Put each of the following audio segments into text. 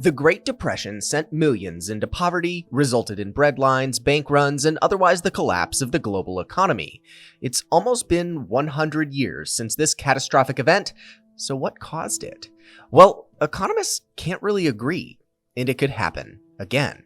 The Great Depression sent millions into poverty, resulted in breadlines, bank runs, and otherwise the collapse of the global economy. It's almost been 100 years since this catastrophic event, so what caused it? Well, economists can't really agree, and it could happen again.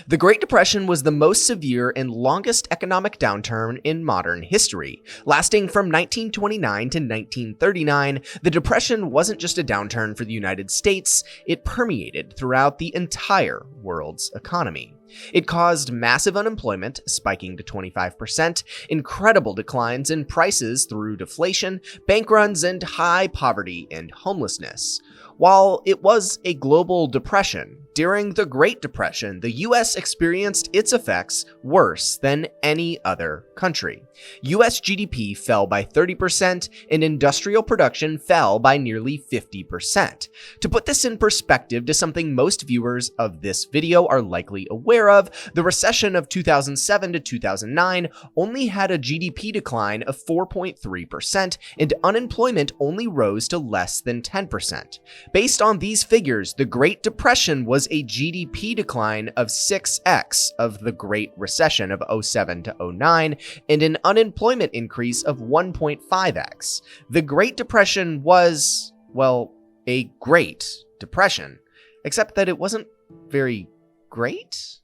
The Great Depression was the most severe and longest economic downturn in modern history. Lasting from 1929 to 1939, the Depression wasn't just a downturn for the United States, it permeated throughout the entire world's economy. It caused massive unemployment, spiking to 25%, incredible declines in prices through deflation, bank runs, and high poverty and homelessness. While it was a global depression, during the Great Depression, the US experienced its effects worse than any other country. US GDP fell by 30% and industrial production fell by nearly 50%. To put this in perspective to something most viewers of this video are likely aware of, the recession of 2007 to 2009 only had a GDP decline of 4.3% and unemployment only rose to less than 10%. Based on these figures, the Great Depression was a GDP decline of 6x of the Great Recession of 07 to 09 and an unemployment increase of 1.5x. The Great Depression was, well, a Great Depression, except that it wasn't very great.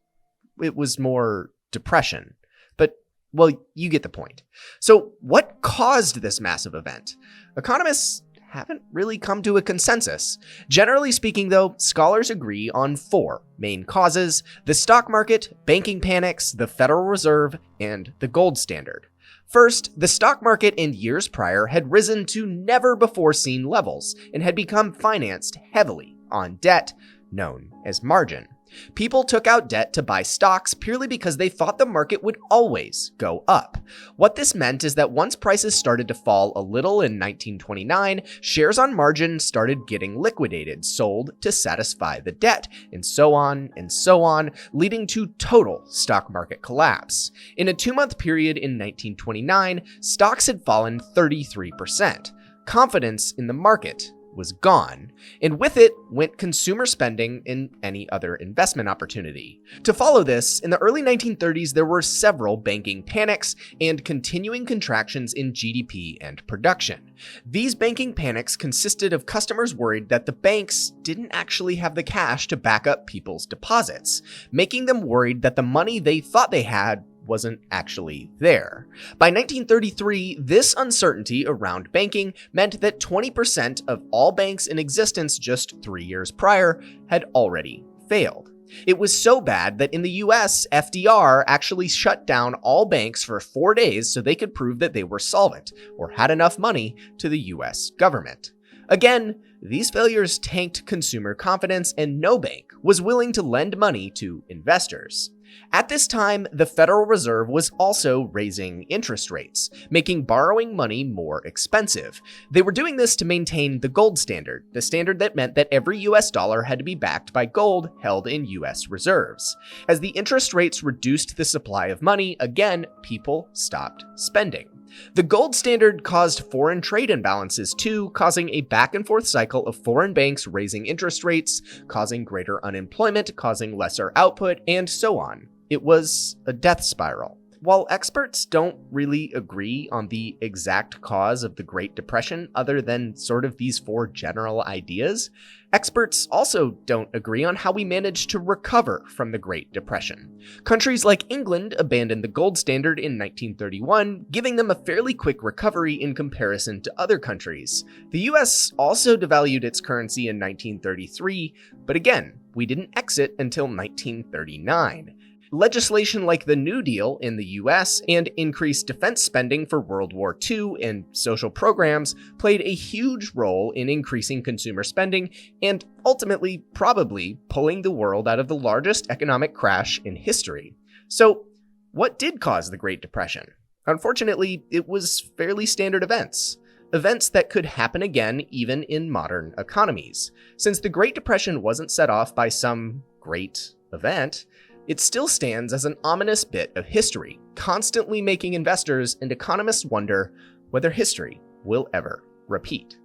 It was more depression. But, well, you get the point. So what caused this massive event? Economists haven't really come to a consensus. Generally speaking, though, scholars agree on 4 main causes: the stock market, banking panics, the Federal Reserve, and the gold standard. First, the stock market in years prior had risen to never-before-seen levels and had become financed heavily on debt, known as margin. People took out debt to buy stocks purely because they thought the market would always go up. What this meant is that once prices started to fall a little in 1929, shares on margin started getting liquidated, sold to satisfy the debt, and so on, leading to total stock market collapse. In a 2-month period in 1929, stocks had fallen 33%. Confidence in the market was gone, and with it went consumer spending and any other investment opportunity. To follow this, in the early 1930s there were several banking panics and continuing contractions in GDP and production. These banking panics consisted of customers worried that the banks didn't actually have the cash to back up people's deposits, making them worried that the money they thought they had wasn't actually there. By 1933, this uncertainty around banking meant that 20% of all banks in existence just 3 years prior had already failed. It was so bad that in the US, FDR actually shut down all banks for 4 days so they could prove that they were solvent or had enough money to the US government. Again, these failures tanked consumer confidence, and no bank was willing to lend money to investors. At this time, the Federal Reserve was also raising interest rates, making borrowing money more expensive. They were doing this to maintain the gold standard, the standard that meant that every US dollar had to be backed by gold held in US reserves. As the interest rates reduced the supply of money, again, people stopped spending. The gold standard caused foreign trade imbalances too, causing a back-and-forth cycle of foreign banks raising interest rates, causing greater unemployment, causing lesser output, and so on. It was a death spiral. While experts don't really agree on the exact cause of the Great Depression other than sort of these 4 general ideas, experts also don't agree on how we managed to recover from the Great Depression. Countries like England abandoned the gold standard in 1931, giving them a fairly quick recovery in comparison to other countries. The US also devalued its currency in 1933, but again, we didn't exit until 1939. Legislation like the New Deal in the US and increased defense spending for World War II and social programs played a huge role in increasing consumer spending and ultimately probably pulling the world out of the largest economic crash in history. So, what did cause the Great Depression? Unfortunately, it was fairly standard events. Events that could happen again even in modern economies. Since the Great Depression wasn't set off by some great event, it still stands as an ominous bit of history, constantly making investors and economists wonder whether history will ever repeat.